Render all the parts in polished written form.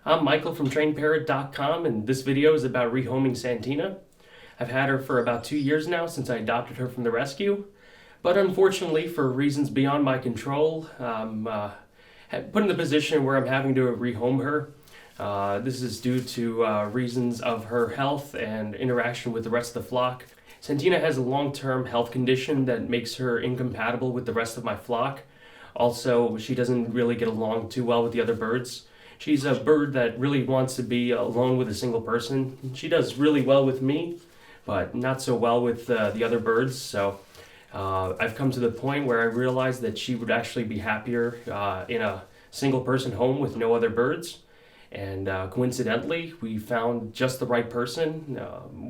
I'm Michael from TrainParrot.com, and this video is about Rehoming Santina. I've had her for about 2 years now since I adopted her from the rescue, but unfortunately, for reasons beyond my control, I'm put in the position where I'm having to rehome her. This is due to reasons of her health and interaction with the rest of the flock. Santina has a long-term health condition that makes her incompatible with the rest of my flock. Also, she doesn't really get along too well with the other birds. She's a bird that really wants to be alone with a single person. She does really well with me, but not so well with the other birds. So I've come to the point where I realized that she would actually be happier in a single person home with no other birds. And coincidentally, we found just the right person.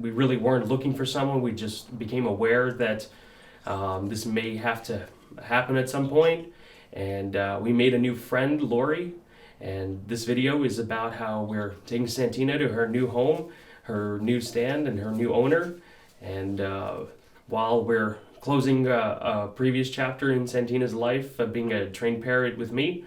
We really weren't looking for someone. We just became aware that this may have to happen at some point. And we made a new friend, Lori. And this video is about how we're taking Santina to her new home, her new stand, and her new owner. And while we're closing a previous chapter in Santina's life of being a trained parrot with me,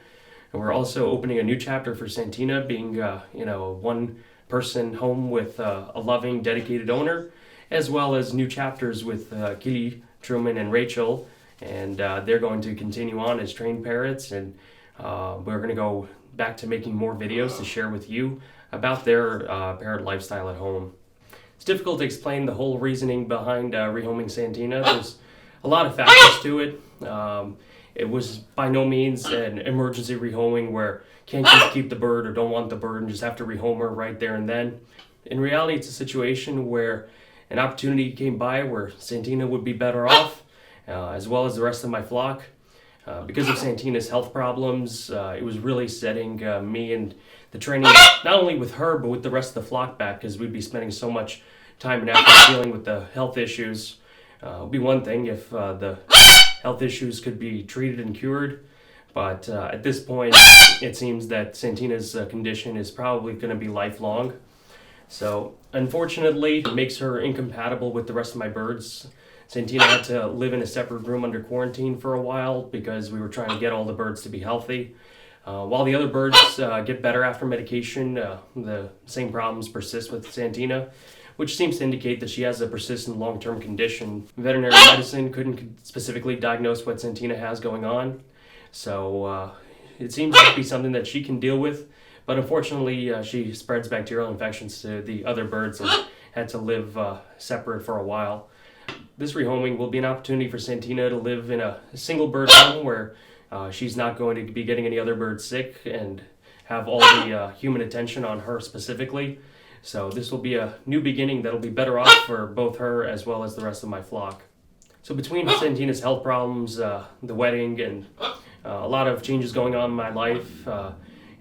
and we're also opening a new chapter for Santina being a one-person home with a loving, dedicated owner, as well as new chapters with Kili, Truman, and Rachel. And they're going to continue on as trained parrots, and we're going to go back to making more videos to share with you about their parrot lifestyle at home. It's difficult to explain the whole reasoning behind Rehoming Santina. There's a lot of factors to it. It was by no means an emergency rehoming where can't keep the bird or don't want the bird and just have to rehome her right there and then. In reality, it's a situation where an opportunity came by where Santina would be better off, as well as the rest of my flock. Because of Santina's health problems, it was really setting me and the training, not only with her, but with the rest of the flock back, because we'd be spending so much time and effort dealing with the health issues. It would be one thing if the health issues could be treated and cured, but at this point, it seems that Santina's condition is probably going to be lifelong. So, unfortunately, it makes her incompatible with the rest of my birds. Santina had to live in a separate room under quarantine for a while because we were trying to get all the birds to be healthy. While the other birds get better after medication, the same problems persist with Santina, which seems to indicate that she has a persistent long-term condition. Veterinary medicine couldn't specifically diagnose what Santina has going on, so it seems to be something that she can deal with, but unfortunately she spreads bacterial infections to the other birds and had to live separate for a while. This rehoming will be an opportunity for Santina to live in a single bird home where she's not going to be getting any other birds sick and have all the human attention on her specifically. So this will be a new beginning that'll be better off for both her as well as the rest of my flock. So between Santina's health problems, the wedding, and a lot of changes going on in my life,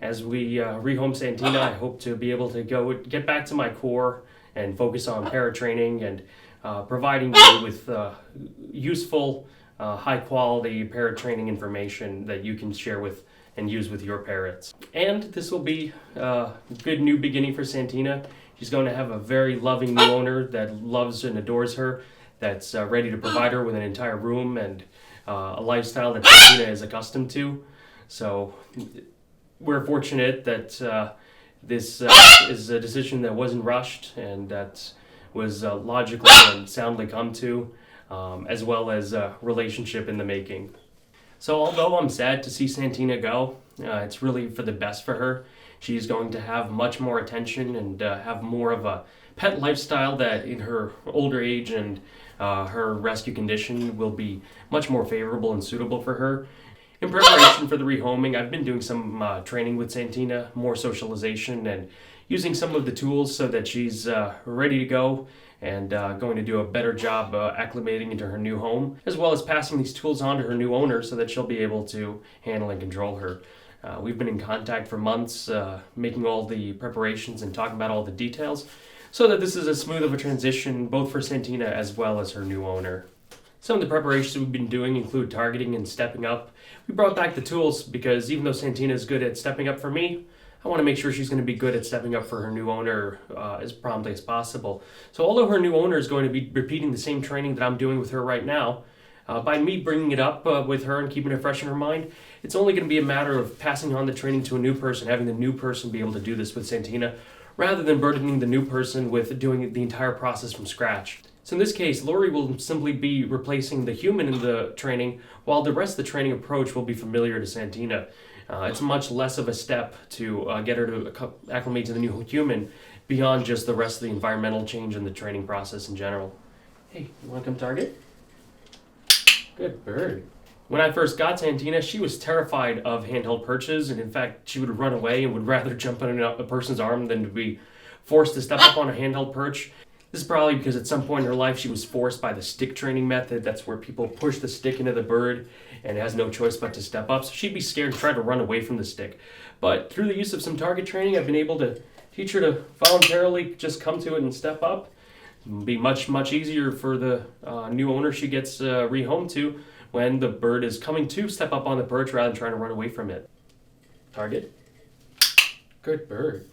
as we rehome Santina, I hope to be able to get back to my core and focus on parrot training and providing you with useful, high-quality parrot training information that you can share with and use with your parrots. And this will be a good new beginning for Santina. She's going to have a very loving new owner that loves and adores her, that's ready to provide her with an entire room and a lifestyle that Santina is accustomed to. So we're fortunate that this is a decision that wasn't rushed and that was logically and soundly come to, as well as a relationship in the making. So although I'm sad to see Santina go, it's really for the best for her. She's going to have much more attention and have more of a pet lifestyle that in her older age and her rescue condition will be much more favorable and suitable for her. In preparation for the rehoming, I've been doing some training with Santina, more socialization, and using some of the tools so that she's ready to go and going to do a better job acclimating into her new home, as well as passing these tools on to her new owner so that she'll be able to handle and control her. We've been in contact for months, making all the preparations and talking about all the details, so that this is as smooth of a transition both for Santina as well as her new owner. Some of the preparations we've been doing include targeting and stepping up. We brought back the tools because even though Santina is good at stepping up for me, I want to make sure she's going to be good at stepping up for her new owner as promptly as possible. So although her new owner is going to be repeating the same training that I'm doing with her right now, By me bringing it up with her and keeping it fresh in her mind, it's only going to be a matter of passing on the training to a new person, having the new person be able to do this with Santina, rather than burdening the new person with doing the entire process from scratch. So in this case, Lori will simply be replacing the human in the training, while the rest of the training approach will be familiar to Santina. It's much less of a step to get her to acclimate to the new human beyond just the rest of the environmental change in the training process in general. Hey, you want to come target? Good bird. When I first got Santina, she was terrified of handheld perches, and in fact, she would run away and would rather jump on a person's arm than to be forced to step up on a handheld perch. This is probably because at some point in her life she was forced by the stick training method. That's where people push the stick into the bird and it has no choice but to step up. So she'd be scared and try to run away from the stick. But through the use of some target training, I've been able to teach her to voluntarily just come to it and step up. It'll be much, much easier for the new owner she gets rehomed to when the bird is coming to step up on the perch rather than trying to run away from it. Target. Good bird.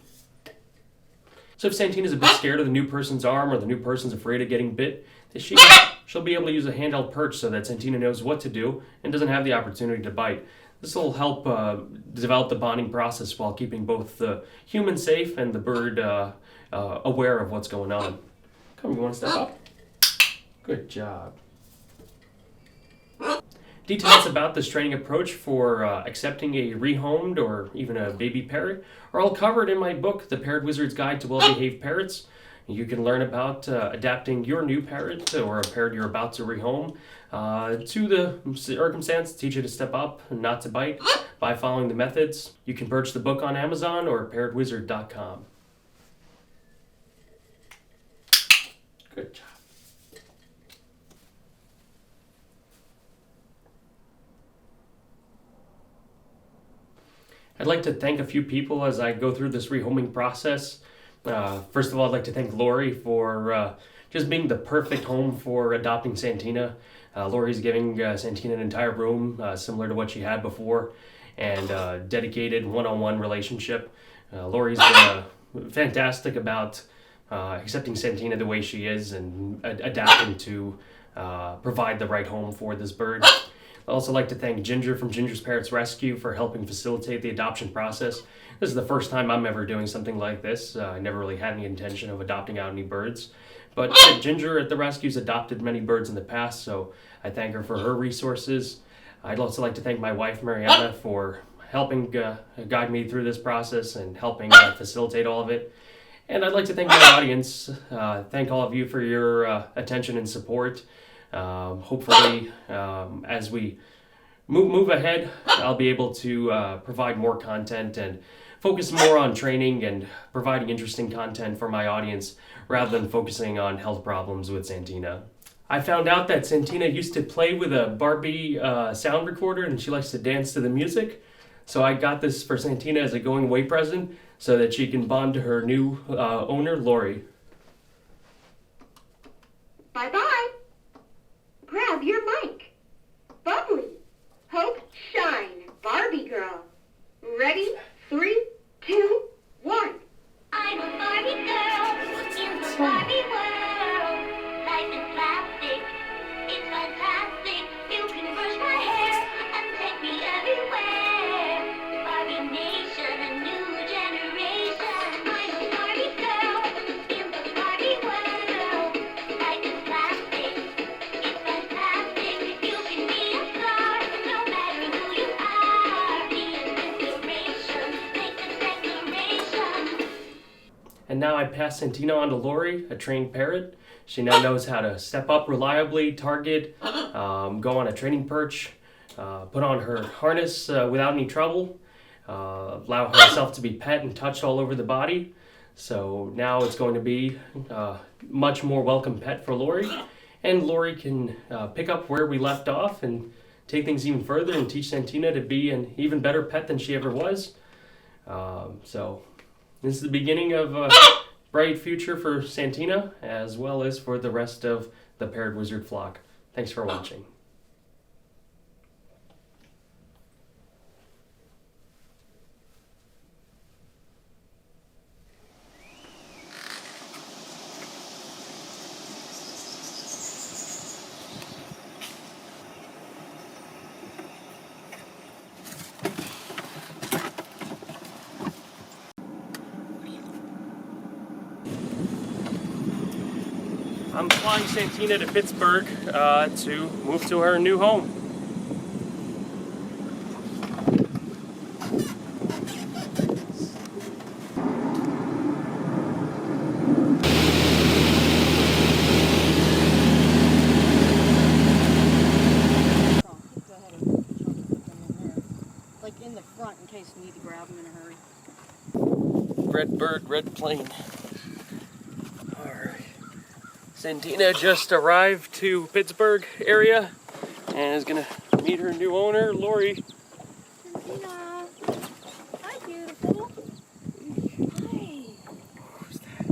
So if Santina's a bit scared of the new person's arm or the new person's afraid of getting bit, she'll be able to use a handheld perch so that Santina knows what to do and doesn't have the opportunity to bite. This will help develop the bonding process while keeping both the human safe and the bird aware of what's going on. Come, you want to step up? Good job. Details about this training approach for accepting a rehomed or even a baby parrot are all covered in my book, The Parrot Wizard's Guide to Well-Behaved Parrots. You can learn about adapting your new parrot or a parrot you're about to rehome to the circumstance, teach you to step up and not to bite by following the methods. You can purchase the book on Amazon or parrotwizard.com. Good job. I'd like to thank a few people as I go through this rehoming process. First of all, I'd like to thank Lori for just being the perfect home for adopting Santina. Lori's giving Santina an entire room similar to what she had before and dedicated one-on-one relationship. Lori's been fantastic about accepting Santina the way she is and adapting to provide the right home for this bird. I'd also like to thank Ginger from Ginger's Parrots Rescue for helping facilitate the adoption process. This is the first time I'm ever doing something like this. I never really had any intention of adopting out any birds. But Ginger at the rescue's adopted many birds in the past, so I thank her for her resources. I'd also like to thank my wife, Mariana, for helping guide me through this process and helping facilitate all of it. And I'd like to thank my audience. Thank all of you for your attention and support. Hopefully, as we move ahead, I'll be able to provide more content and focus more on training and providing interesting content for my audience rather than focusing on health problems with Santina. I found out that Santina used to play with a Barbie sound recorder and she likes to dance to the music. So I got this for Santina as a going away present so that she can bond to her new owner, Lori. Bye-bye. Grab your mic. Bubbly. Hope, shine. Barbie girl. Ready? 3, 2, 1. I'm a Barbie girl in the Barbie world. Life is plastic. It's fantastic. You can brush my hair and take me everywhere. Barbie nation, a new generation. I'm a Barbie girl in the Barbie world. Life is plastic. It's fantastic. You can be a star, no matter who you are. Be an inspiration. Make the declaration. And now I pass Santina on to Lori, a trained parrot. She now knows how to step up reliably, target, go on a training perch, put on her harness without any trouble, allow herself to be pet and touched all over the body. So now it's going to be a much more welcome pet for Lori. And Lori can pick up where we left off and take things even further and teach Santina to be an even better pet than she ever was. So this is the beginning of a bright future for Santina as well as for the rest of the Parrot Wizard flock. Thanks for watching. I'm flying Santina to Pittsburgh to move to her new home. Like in the front in case we need to grab them in a hurry. Red bird, red plane. Alright. Santina just arrived to Pittsburgh area and is gonna meet her new owner, Lori. Santina! Hi, beautiful. Hi. Who's that?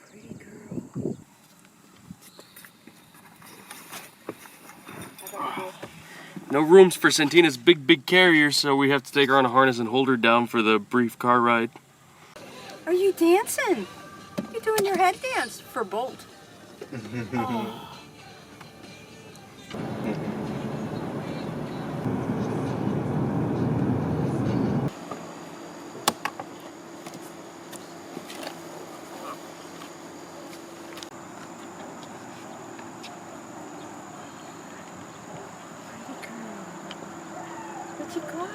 Pretty girl. I gotta go. No rooms for Santina's big carrier, so we have to take her on a harness and hold her down for the brief car ride. Are you dancing? You're doing your head dance for Bolt. Oh. What you got?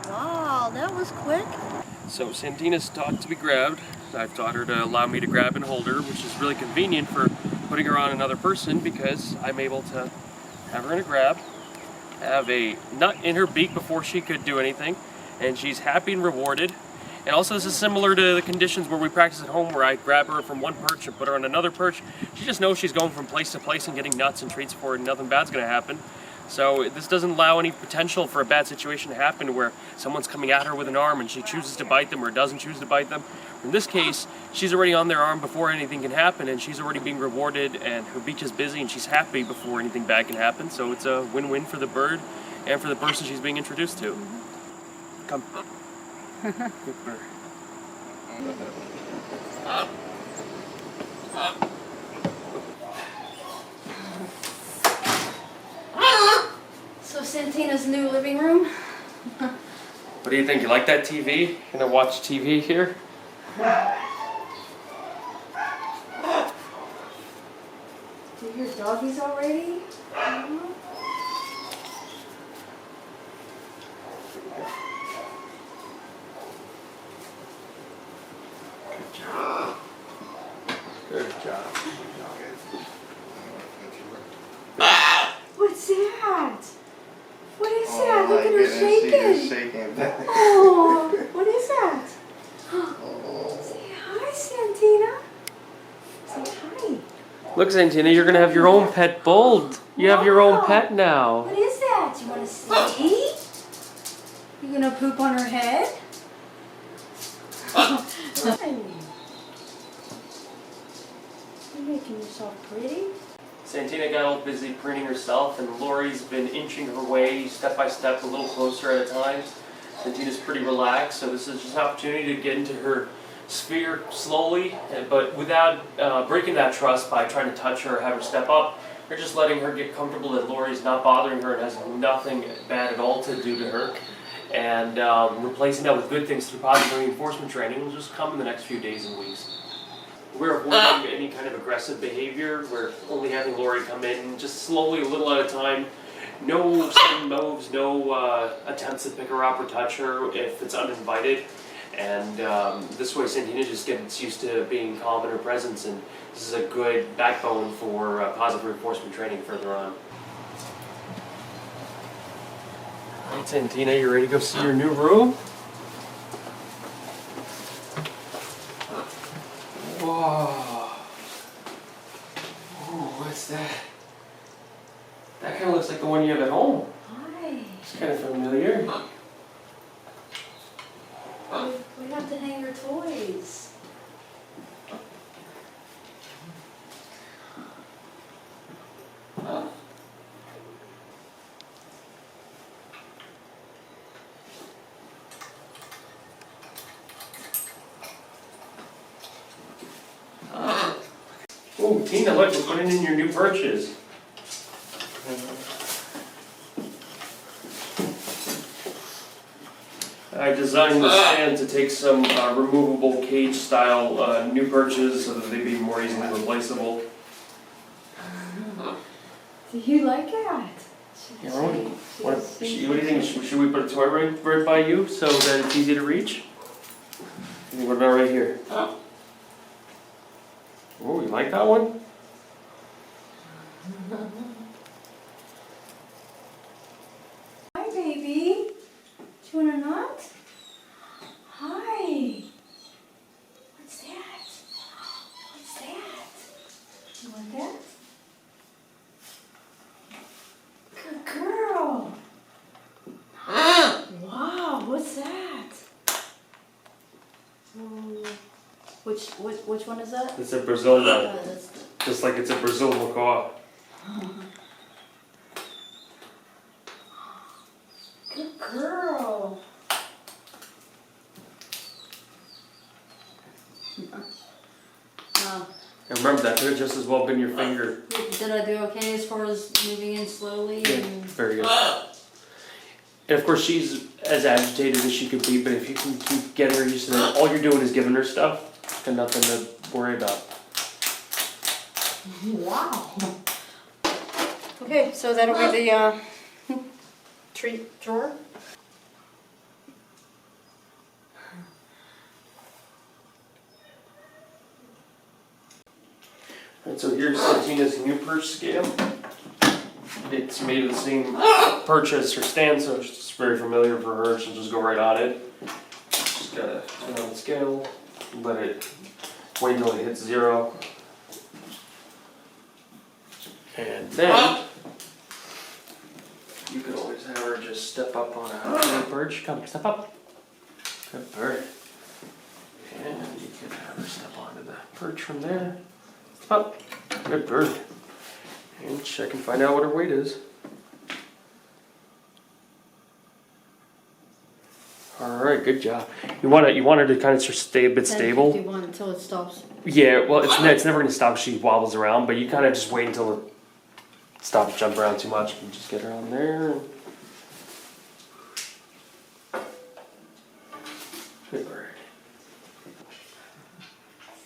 Wow, that was quick. So Santina's taught to be grabbed. I've taught her to allow me to grab and hold her, which is really convenient for putting her on another person because I'm able to have her in a grab, have a nut in her beak before she could do anything, and she's happy and rewarded. And also this is similar to the conditions where we practice at home where I grab her from one perch and put her on another perch. She just knows she's going from place to place and getting nuts and treats for her and nothing bad's gonna happen. So this doesn't allow any potential for a bad situation to happen where someone's coming at her with an arm and she chooses to bite them or doesn't choose to bite them. In this case, she's already on their arm before anything can happen and she's already being rewarded and her beak is busy and she's happy before anything bad can happen. So it's a win-win for the bird and for the person she's being introduced to. Come. Good bird. So Santina's new living room? What do you think? You like that TV? Gonna watch TV here? Do you hear doggies already? Good job. What's that? What is Oh that? Look my at her goodness, she is shaking. shaking. Oh, what is that? Say hi, Santina. Say hi. Look, Santina, you're gonna have your own pet Bolt. You have your own pet now. What is that? You want to see? You gonna poop on her head? You're making yourself pretty. Santina got all busy preening herself, and Lori's been inching her way step by step, a little closer at a time. Santina's pretty relaxed, so this is just an opportunity to get into her sphere slowly, but without breaking that trust by trying to touch her or have her step up. We're just letting her get comfortable that Lori's not bothering her and has nothing bad at all to do to her. And replacing that with good things through positive reinforcement training will just come in the next few days and weeks. We're avoiding any kind of aggressive behavior. We're only having Lori come in just slowly, a little at a time. No sudden moves, no attempts to pick her up or touch her if it's uninvited. And this way Santina just gets used to being calm in her presence, and this is a good backbone for positive reinforcement training further on. All right, Santina, you ready to go see your new room? Whoa. Ooh, what's that? That kind of looks like the one you have at home. Hi. It's kind of familiar. We have to hang her toys. Oh, Tina, look, we're putting in your new perches. I designed the stand to take some removable cage-style new perches so that they'd be more easily replaceable. Do you like that? You know, what do you think? Should we put a toy right by you so that it's easy to reach? What about right here? Oh, you like that one? Hi, baby. Do you want a nut? Hi. What's that? What's that? You want that? Good girl. Wow, what's that? Which one is that? It's a Brazil nut. That's Just like it's a Brazil macaw. good girl. And remember, that could have just as well been your finger. Did I do okay as far as moving in slowly? And Very good. And of course, she's as agitated as she could be, but if you can keep getting her used to that, all you're doing is giving her stuff and nothing to worry about. wow. Okay, so that'll be the treat drawer. And so here's Santina's new perch scale. It's made of the same perch as her stand, so it's just very familiar for her. She'll just go right on it. Just gotta turn on the scale, let it wait until it hits 0. And then you can always have her just step up on a perch. Come, step up. Good bird. And you can have her step onto the perch from there. Step up. Good bird. And check and find out what her weight is. Alright, good job. You want her to kind of stay a bit stable. 10:51 until it stops. Yeah, well, it's never going to stop if she wobbles around, but you kind of just wait until it stops jumping around too much and just get her on there. Good bird.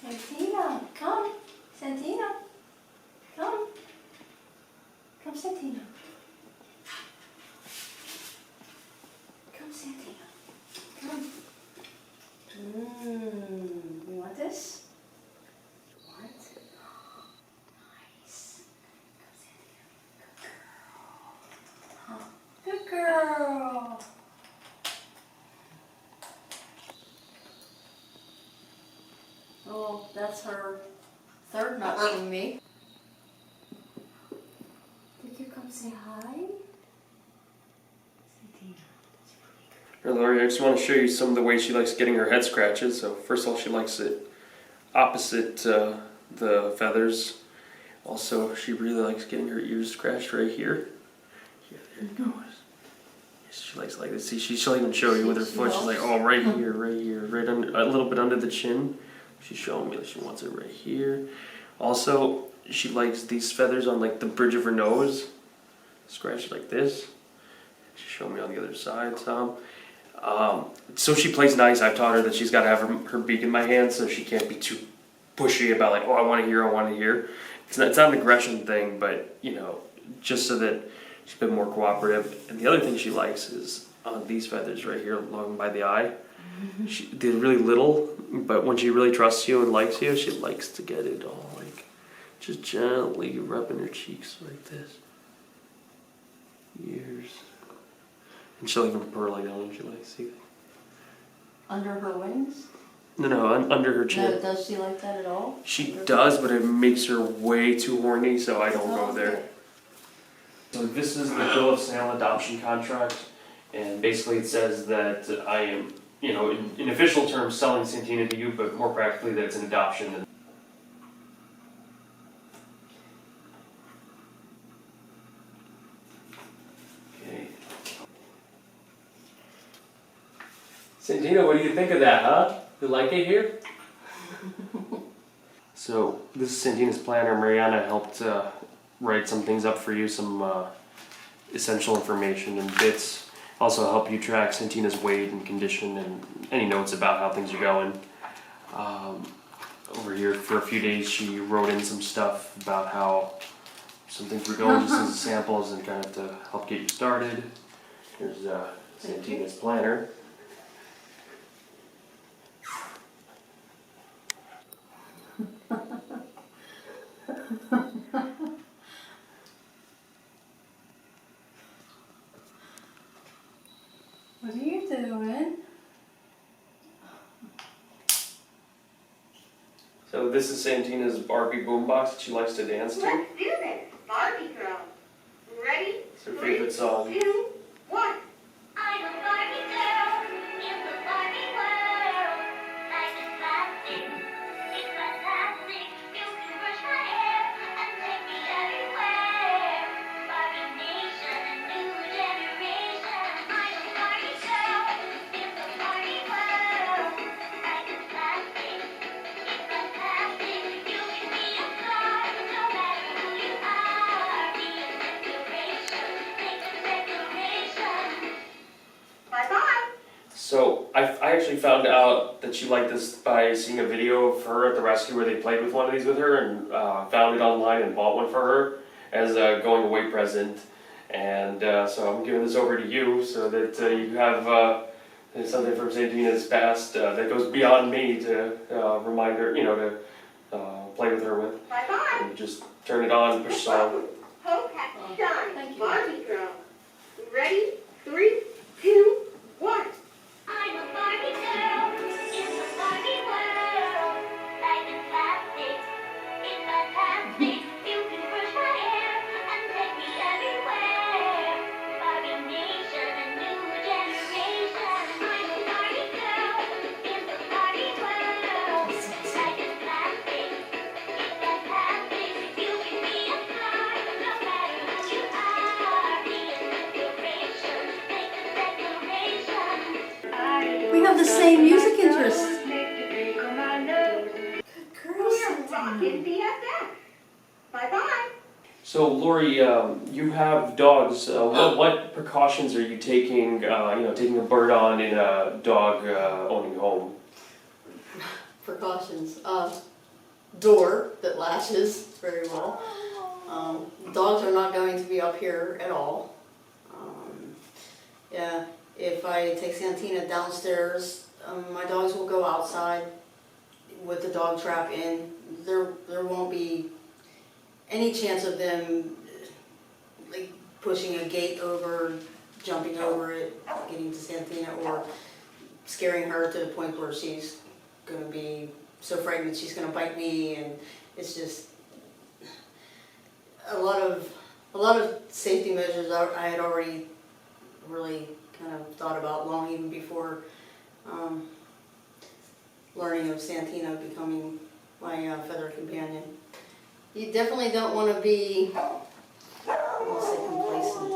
Santina, come. Santina, come. Come, Santina. Come, Santina. Come. You want this? What? Nice. Come, Santina. Good girl. Oh, that's her third nut from me. Did you come say hi? Lori, I just want to show you some of the ways she likes getting her head scratches. So first of all, she likes it opposite the feathers. Also, she really likes getting her ears scratched right here. Yeah, there it goes. She likes like this. See, she'll even show you with her foot. She's like, oh, right here, right under, a little bit under the chin. She's showing me that she wants it right here. Also, she likes these feathers on like the bridge of her nose. Scratch like this. She's showing me on the other side some. So she plays nice. I've taught her that she's got to have her beak in my hand, so she can't be too pushy about like, oh, I want to hear. It's not an aggression thing, but you know, just so that she's a bit more cooperative. And the other thing she likes is on these feathers right here along by the eye. They're really little, but when she really trusts you and likes you, she likes to get it all like just gently rubbing her cheeks like this. Ears. And she'll even purr like that when she likes. See? Under her wings? No, under her chin. No, does she like that at all? She does, but it makes her way too horny, so I don't go there. So this is the bill of sale adoption contract, and basically it says that I am, you know, in official terms selling Santina to you, but more practically that it's an adoption. Okay. Santina, what do you think of that, huh? You like it here? So this is Santina's planner. Mariana helped write some things up for you, some essential information and bits. also help you track Santina's weight and condition and any notes about how things are going. Over here for a few days she wrote in some stuff about how some things were going just as samples and kind of to help get you started. Here's Santina's planner. What are you doing? So this is Santina's Barbie boombox that she likes to dance to. Let's do this, Barbie girl. Ready? It's her favorite song. 2, 1. I'm a Barbie girl in the Barbie world. Life is plastic, it's fantastic. You can brush my hair and take me everywhere. Barbie nation, a new generation. I'm a Barbie girl in the Barbie world. Life is plastic, it's fantastic. You can be a star, no matter who you are. Be a declaration, make a declaration. Bye-bye. So I actually found out that she liked this by seeing a video of her at the rescue where they played with one of these with her, and found it online and bought one for her as a going away present. And so I'm giving this over to you so that you have something from Santina's past that goes beyond me to remind her, to play with her with. Bye-bye. And just turn it on, push song. Hope has shine, thank you. Barbie girl. Ready? 3, 2, 1. I'm a Barbie girl in the Barbie world. Life is plastic, it's fantastic. You can brush my hair and take me everywhere. Barbie nation, a new generation. I'm a Barbie girl in the Barbie world. Life is plastic, it's fantastic. You can be a star, no matter who you are. Be a declaration, make a declaration. We have the same music interests. We're rockin' BFF. Bye-bye. So Lori, you have dogs. What precautions are you taking? Taking a bird on in a dog owning home. Precautions. Door that latches very well. Dogs are not going to be up here at all. Yeah, if I take Santina downstairs, my dogs will go outside with the dog trap in. There won't be any chance of them like pushing a gate over, jumping over it, getting to Santina, or scaring her to the point where she's going to be so frightened she's going to bite me, and it's just a lot of safety measures I had already really kind of thought about long even before learning of Santina becoming my feather companion. You definitely don't want to be, I won't say complacent.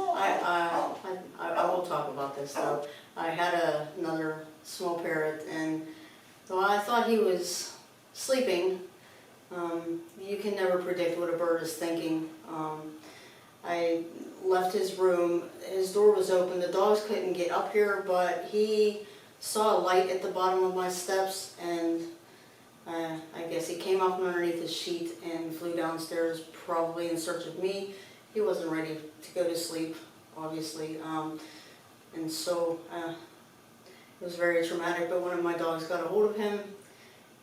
I will talk about this though. I had another small parrot, and though I thought he was sleeping, you can never predict what a bird is thinking. I left his room, his door was open, the dogs couldn't get up here, but he saw a light at the bottom of my steps, and I guess he came up from underneath his sheet and flew downstairs, probably in search of me. He wasn't ready to go to sleep, obviously, and so it was very traumatic, but one of my dogs got a hold of him,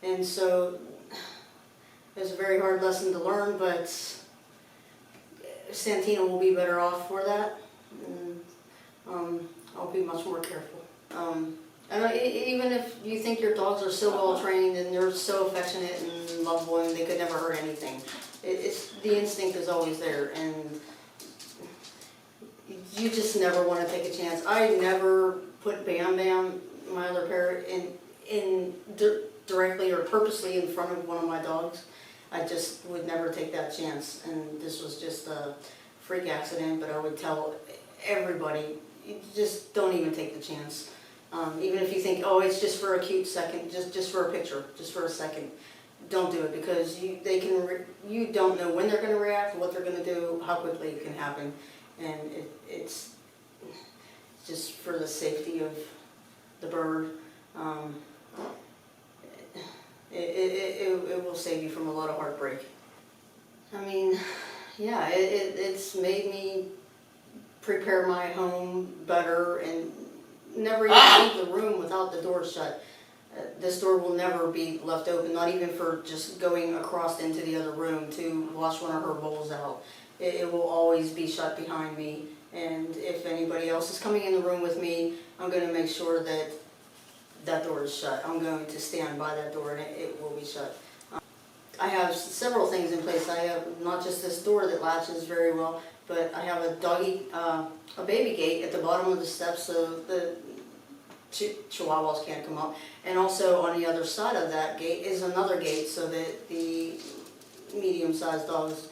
and so it was a very hard lesson to learn, but Santina will be better off for that, and I'll be much more careful. And even if you think your dogs are so well trained and they're so affectionate and lovable and they could never hurt anything, the instinct is always there, and you just never want to take a chance. I never put Bam Bam, my other parrot, in directly or purposely in front of one of my dogs. I just would never take that chance, and this was just a freak accident, but I would tell everybody, you just don't even take the chance. Even if you think, oh, it's just for a cute second, just for a picture, just for a second, don't do it, because you don't know when they're going to react, what they're going to do, how quickly it can happen, and it's just for the safety of the bird. It will save you from a lot of heartbreak. I mean, yeah, it's made me prepare my home better and never even leave the room without the door shut. This door will never be left open, not even for just going across into the other room to wash one of her bowls out. It will always be shut behind me, and if anybody else is coming in the room with me, I'm going to make sure that that door is shut. I'm going to stand by that door and it will be shut. I have several things in place. I have not just this door that latches very well, but I have a baby gate at the bottom of the steps so the chihuahuas can't come up. And also on the other side of that gate is another gate so that the medium-sized dogs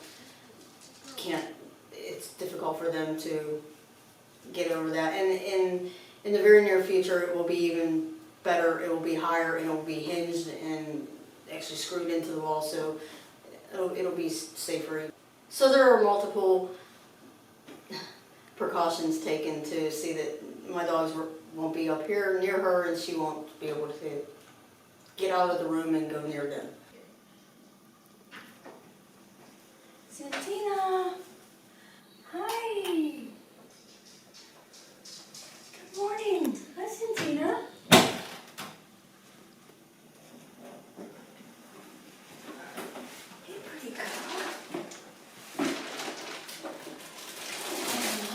can't, it's difficult for them to get over that. And in the very near future it will be even better. It will be higher and it will be hinged and actually screwed into the wall, so it'll be safer. So there are multiple precautions taken to see that my dogs won't be up here near her and she won't be able to get out of the room and go near them. Santina! Hi! Good morning! Hi, Santina! Hey, pretty girl.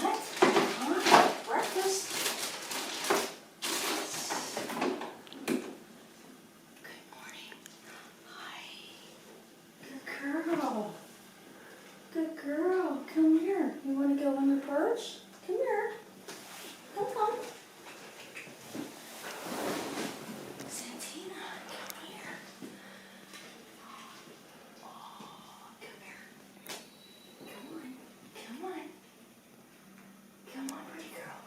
What? Huh? Breakfast? Good morning. Hi. Good girl. Good girl. Come here. You want to go on the perch? Come here. Come. Santina, come here. Oh, come here. Come on. Come on, pretty girl.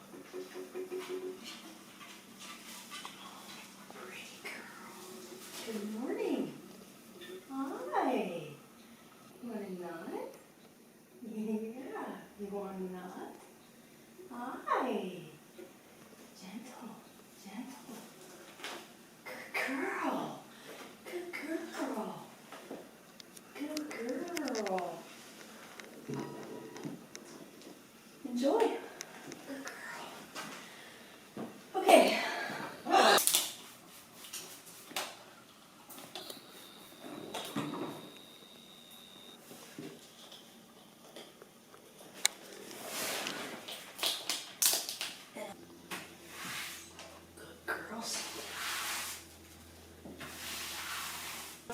Pretty girl. Good morning. Hi. You want a nut? Yeah. You want a nut? Hi. Gentle. Good girl. Good girl. Enjoy. Good girl. Okay. Good girls.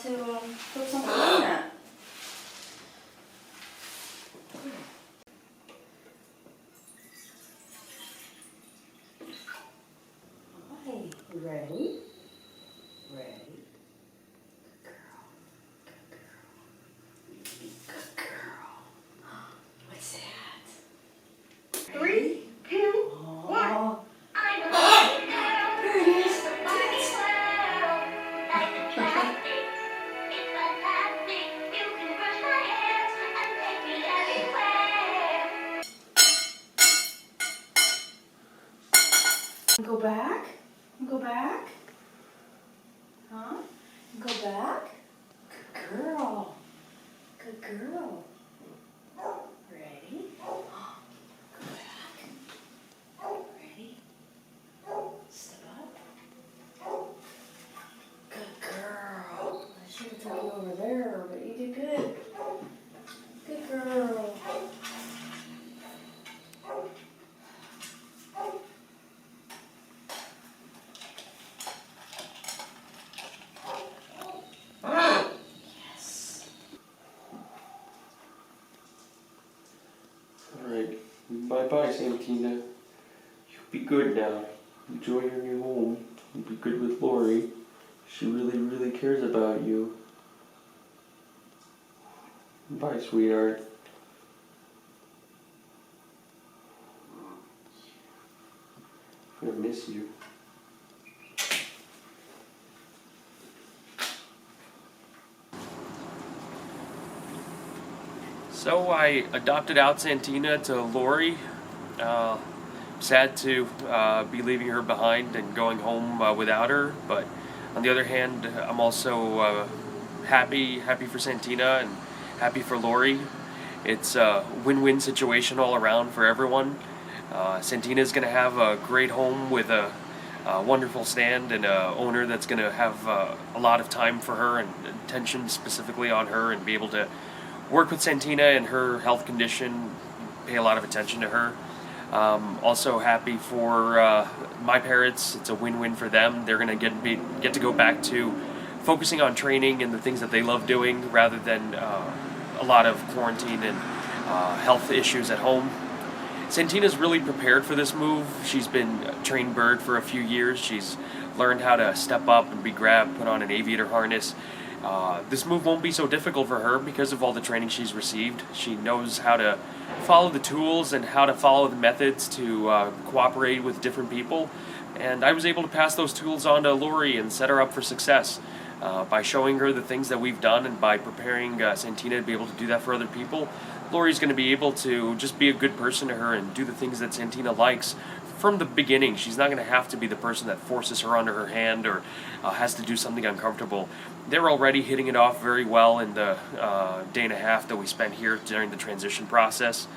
To put something in that. Hi. Ready? Good girl. What's that? 3, 2, 1. Oh, I'm a Barbie girl. there it is. It's a Barbie world. Life is plastic. It's fantastic. You can brush my hair and take me everywhere. Go back? Go back? Huh? Go back? Good girl. Good girl. Ready? Go back. Ready? Step up. Good girl. I should have took you over there, but you did good. Good girl. Yes. Alright, bye-bye, Santina. You'll be good now. Enjoy your new home. You'll be good with Lori. She really, really cares about you. Bye, sweetheart. I'm gonna miss you. So I adopted out Santina to Lori. sad to be leaving her behind and going home without her, but on the other hand, I'm also happy for Santina and happy for Lori. It's a win-win situation all around for everyone. Santina is going to have a great home with a wonderful stand and a owner that's going to have a lot of time for her and attention specifically on her, and be able to work with Santina and her health condition, pay a lot of attention to her. Also happy for my parrots. It's a win-win for them. They're going to get to go back to focusing on training and the things that they love doing, rather than a lot of quarantine and health issues at home. Santina's really prepared for this move. She's been a trained bird for a few years. She's learned how to step up and be grabbed, put on an aviator harness. This move won't be so difficult for her because of all the training she's received. She knows how to follow the tools and how to follow the methods to cooperate with different people. And I was able to pass those tools on to Lori and set her up for success. By showing her the things that we've done and by preparing Santina to be able to do that for other people, Lori's going to be able to just be a good person to her and do the things that Santina likes from the beginning. She's not going to have to be the person that forces her under her hand or has to do something uncomfortable. They're already hitting it off very well in the day and a half that we spent here during the transition process.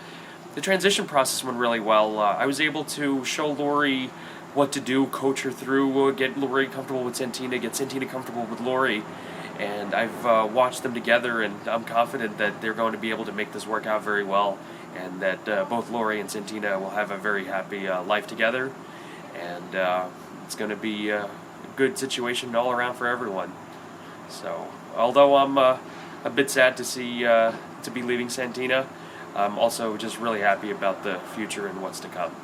The transition process went really well. I was able to show Lori what to do, coach her through, get Lori comfortable with Santina, get Santina comfortable with Lori, and I've watched them together, and I'm confident that they're going to be able to make this work out very well, and that both Lori and Santina will have a very happy life together, and it's going to be a good situation all around for everyone. So, although I'm a bit sad to see to be leaving Santina, I'm also just really happy about the future and what's to come.